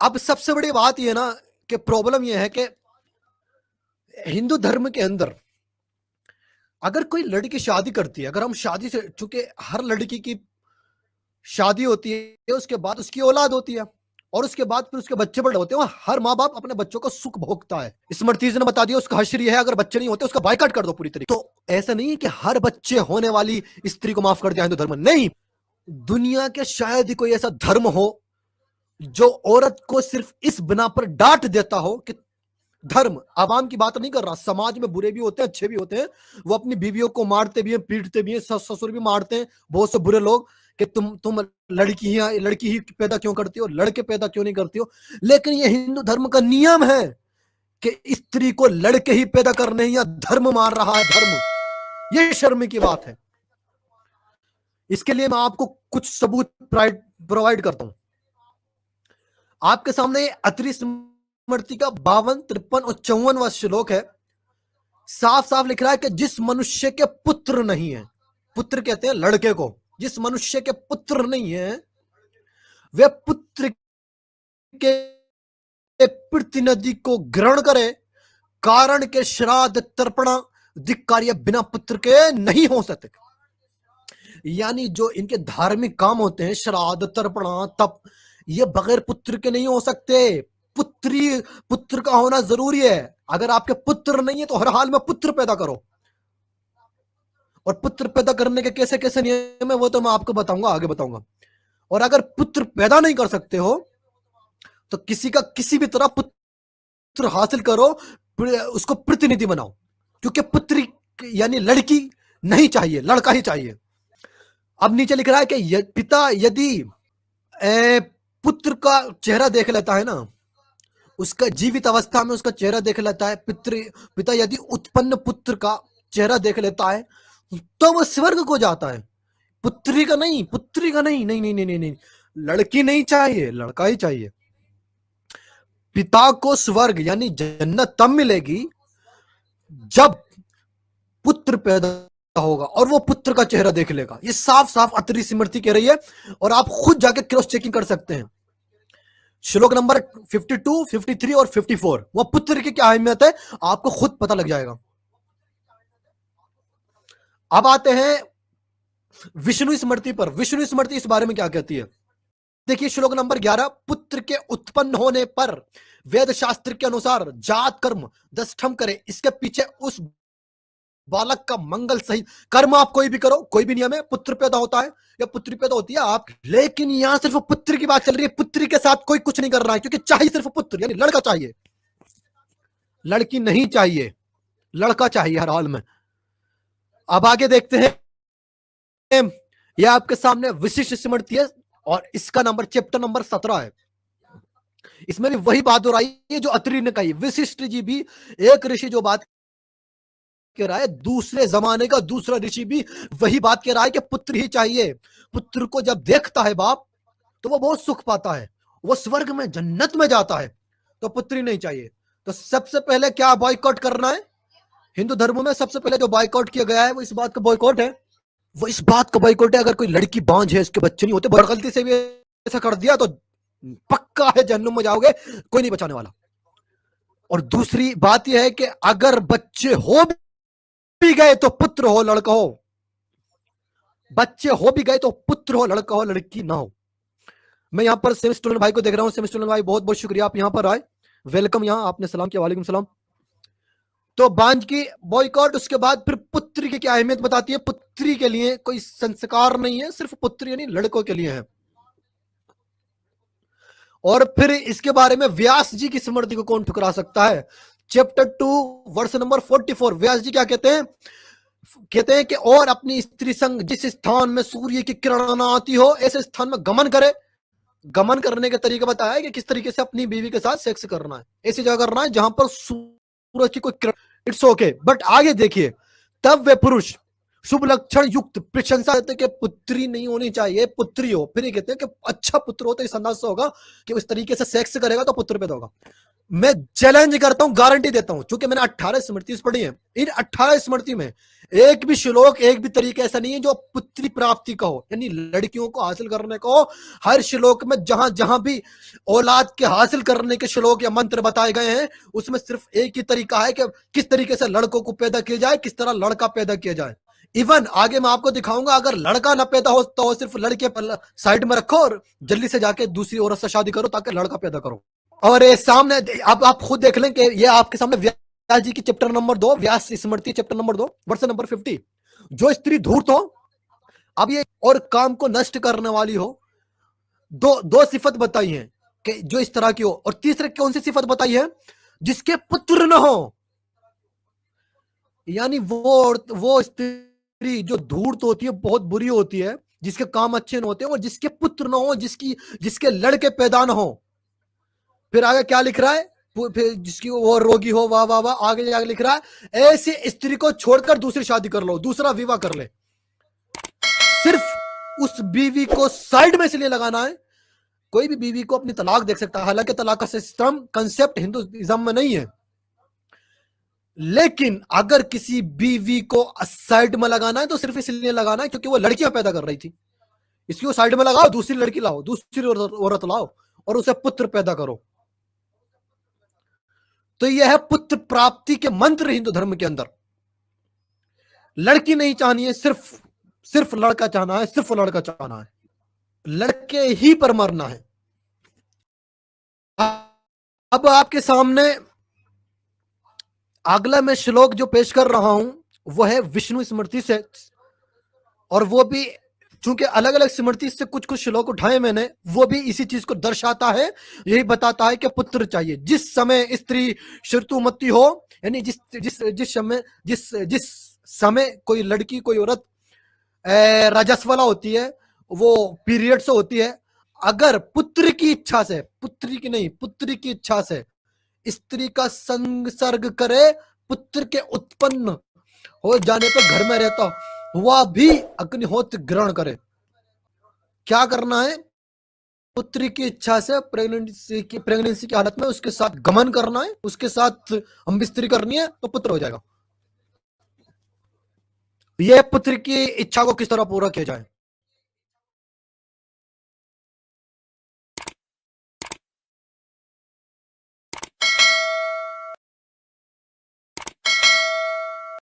अब सबसे बड़ी बात ये ना कि प्रॉब्लम ये है कि हिंदू धर्म के अंदर अगर कोई लड़की शादी करती है, अगर हम शादी से, चूंकि हर लड़की की शादी होती है, उसके बाद उसकी औलाद होती है और उसके बाद फिर उसके बच्चे बड़े होते हैं, हर माँ बाप अपने बच्चों को सुख भोगता है। स्मृति ने बता दिया उसका हश्र है, अगर बच्चे नहीं होते उसका बाइकआउट कर दो पूरी तरीके। तो ऐसा नहीं है कि हर बच्चे होने वाली स्त्री को माफ कर दिया हिंदू धर्म, नहीं। दुनिया के शायद ही कोई ऐसा धर्म हो जो औरत को सिर्फ इस बिना पर डांट देता हो कि धर्म, आवाम की बात नहीं कर रहा, समाज में बुरे भी होते हैं अच्छे भी होते हैं, वो अपनी बीवियों को मारते भी हैं पीटते भी हैं, ससुर भी मारते हैं, बहुत से बुरे लोग कि तुम लड़की ही पैदा क्यों करती हो, लड़के पैदा क्यों नहीं करती हो। लेकिन ये हिंदू धर्म का नियम है कि स्त्री को लड़के ही पैदा करने, या धर्म मार रहा है धर्म। ये शर्म की बात है। इसके लिए मैं आपको कुछ सबूत प्रोवाइड करता हूं। आपके सामने अत्रि स्मृति का 52, 53 और 54वां श्लोक है। साफ साफ लिख रहा है कि जिस मनुष्य के पुत्र नहीं है, पुत्र कहते हैं लड़के को, जिस मनुष्य के पुत्र नहीं है वे पुत्र के प्रतिनिधि को ग्रहण करे, कारण के श्राद्ध तर्पणा धिक्कार्य बिना पुत्र के नहीं हो सकते। यानी जो इनके धार्मिक काम होते हैं, श्राद्ध तर्पणा तप, ये बगैर पुत्र के नहीं हो सकते। पुत्र का होना जरूरी है। अगर आपके पुत्र नहीं है तो हर हाल में पुत्र पैदा करो, और पुत्र पैदा करने के कैसे कैसे नियम है वो तो मैं आपको बताऊंगा, आगे बताऊंगा। और अगर पुत्र पैदा नहीं कर सकते हो तो किसी का किसी भी तरह पुत्र हासिल करो, उसको प्रतिनिधि बनाओ, क्योंकि पुत्री यानी लड़की नहीं चाहिए, लड़का ही चाहिए। अब नीचे लिख रहा है कि पिता यदि पुत्र का चेहरा देख लेता है ना, उसका जीवित अवस्था में उसका चेहरा देख लेता है, पिता यदि उत्पन्न पुत्र का चेहरा देख लेता है तो वो स्वर्ग को जाता है। पुत्री का नहीं, पुत्री का नहीं, नहीं नहीं नहीं नहीं, नहीं। लड़की नहीं चाहिए, लड़का ही चाहिए। पिता को स्वर्ग यानी जन्नत तब मिलेगी जब पुत्र पैदा होगा और वो पुत्र का चेहरा देख लेगा। ये साफ साफ अत्रि स्मृति कह रही है, और आप खुद जाके क्रॉस चेकिंग कर सकते हैं। श्लोक नंबर 52, 53 और 54, वो पुत्र की क्या अहमियत है आपको खुद पता लग जाएगा। अब आते हैं विष्णु स्मृति पर। विष्णु स्मृति इस बारे में क्या कहती है, देखिए श्लोक नंबर 11, पुत्र के उत्पन्न होने पर वेद शास्त्र के अनुसार जात कर्म 10 करे, इसके पीछे उस बालक का मंगल सहित कर्म आप कोई भी करो, कोई भी नियम है, पुत्र पैदा होता है या पुत्री पैदा होती है आप। लेकिन यहां सिर्फ पुत्र की बात चल रही है, पुत्री के साथ कोई कुछ नहीं कर रहा है, क्योंकि चाहिए सिर्फ पुत्र यानी लड़का चाहिए, लड़की नहीं चाहिए, लड़का चाहिए हर हाल में। अब आगे देखते हैं, यह आपके सामने विशिष्ट स्मृति है और इसका नंबर चैप्टर नंबर 17 है। इसमें भी वही बात हो रही है जो अत्रि ने कही। विशिष्ट जी भी एक ऋषि जो बात कह रहा है, दूसरे जमाने का दूसरा ऋषि भी वही बात कह रहा है कि पुत्र ही चाहिए। पुत्र को जब देखता है बाप तो वो बहुत सुख पाता है, वो स्वर्ग में जन्नत में जाता है, तो पुत्री नहीं चाहिए। तो सबसे पहले क्या बॉयकॉट करना है हिंदू धर्म में? सबसे पहले जो बॉयकॉट किया गया है वो इस बात का बॉयकॉट है, वो इस बात का बॉयकॉट है अगर कोई लड़की बांझ है, इसके बच्चे नहीं होते, गलती से भी ऐसा कर दिया तो पक्का है जहन्नुम में जाओगे, कोई नहीं बचाने वाला। और दूसरी बात यह है कि अगर बच्चे हो भी गए तो पुत्र हो लड़का हो, बच्चे हो भी गए तो पुत्र हो लड़का हो, लड़की ना हो। मैं यहां पर सेमिस्टोलन भाई को देख रहा हूं। सेमिस्टोलन भाई बहुत बहुत शुक्रिया, आप यहां पर आए, वेलकम। यहां आपने सलाम किया, वालेकुम सलाम। तो बांझ की बॉयकॉट, उसके बाद फिर पुत्री की क्या अहमियत बताती है। पुत्री के लिए कोई संस्कार नहीं है, सिर्फ पुत्री यानी लड़कों के लिए है। और फिर इसके बारे में व्यास जी की स्मृति को कौन ठुकरा सकता है। चैप्टर 2 वर्ष नंबर 44, व्यास जी क्या कहते हैं? कहते हैं कि और अपनी स्त्री संग जिस स्थान में सूर्य की किरण न आती हो ऐसे स्थान में गमन करे। गमन करने का तरीका बताया है कि किस तरीके से अपनी बीवी के साथ सेक्स करना है, ऐसी जगह करना है जहां पर सूरज की कोई किरण। इट्स ओके, बट आगे देखिए, तब वे पुरुष शुभ लक्षण युक्त प्रशंसा देते कि पुत्री नहीं होनी चाहिए, पुत्री हो। फिर ये कहते हैं कि अच्छा पुत्र हो तो इस अंदाज से होगा कि उस तरीके से सेक्स करेगा तो पुत्र पैदा होगा। मैं चैलेंज करता हूं, गारंटी देता हूं, क्योंकि मैंने 18 स्मृति पढ़ी है, इन 18 स्मृति में एक भी श्लोक, एक भी तरीका ऐसा नहीं है जो पुत्री प्राप्ति का हो, यानी लड़कियों को हासिल करने को हो। हर श्लोक में जहां जहां भी औलाद के हासिल करने के श्लोक या मंत्र बताए गए हैं, उसमें सिर्फ एक ही तरीका है कि किस तरीके से लड़कों को पैदा किया जाए, किस तरह लड़का पैदा किया जाए। इवन आगे मैं आपको दिखाऊंगा, अगर लड़का ना पैदा हो तो सिर्फ लड़के साइड में रखो और जल्दी से जाके दूसरी औरत से शादी करो ताकि लड़का पैदा करो। और ये सामने अब आप खुद देख लें कि ये आपके सामने व्यास जी की चैप्टर नंबर 2, व्यास स्मृति चैप्टर नंबर 2 वर्ष नंबर 50। जो स्त्री धूर्त हो, अब ये और काम को नष्ट करने वाली हो, दो सिफत बताई है कि जो इस तरह की हो, और तीसरे कौन सी सिफत बताई है, जिसके पुत्र न हो। यानी वो स्त्री जो धूर्त होती है, बहुत बुरी होती है, जिसके काम अच्छे न होते हैं, और जिसके पुत्र न हो, जिसके लड़के पैदा न हो। फिर आगे क्या लिख रहा है, फिर जिसकी वो रोगी हो, वाह वाह वाह, आगे जाके लिख रहा है, ऐसी स्त्री को छोड़कर दूसरी शादी कर लो, दूसरा विवाह कर ले। सिर्फ उस बीवी को साइड में इसलिए लगाना है, कोई भी बीवी को अपनी तलाक देख सकता है, हालांकि तलाक का सिस्टम कंसेप्ट हिंदुइज्म में नहीं है, लेकिन अगर किसी बीवी को साइड में लगाना है तो सिर्फ इसलिए लगाना है क्योंकि वो लड़कियां पैदा कर रही थी, इसकी वो साइड में लगाओ, दूसरी लड़की लाओ, दूसरी औरत लाओ और उसे पुत्र पैदा करो। तो यह है पुत्र प्राप्ति के मंत्र हिंदू धर्म के अंदर। लड़की नहीं चाहनी है, सिर्फ लड़का चाहना है, सिर्फ लड़का चाहना है, लड़के ही पर मरना है। अब आपके सामने अगला मैं श्लोक जो पेश कर रहा हूं वो है विष्णु स्मृति से, और वो भी चूंकि अलग अलग स्मृति से कुछ कुछ श्लोक उठाए मैंने, वो भी इसी चीज को दर्शाता है, यही बताता है कि पुत्र चाहिए। जिस समय स्त्री ऋतुमती हो, यानी जिस समय कोई लड़की, कोई औरत रजस्वला होती है, वो पीरियड से होती है, अगर पुत्र की इच्छा से, पुत्री की नहीं, पुत्री की इच्छा से स्त्री का संसर्ग करे, पुत्र के उत्पन्न हो जाने पर घर में रहता हुआ भी अग्निहोत्र ग्रहण करे। क्या करना है, पुत्री की इच्छा से प्रेगनेंसी की हालत में उसके साथ गमन करना है, उसके साथ हम बिस्तरी करनी है तो पुत्र हो जाएगा। यह पुत्र की इच्छा को किस तरह पूरा किया जाए।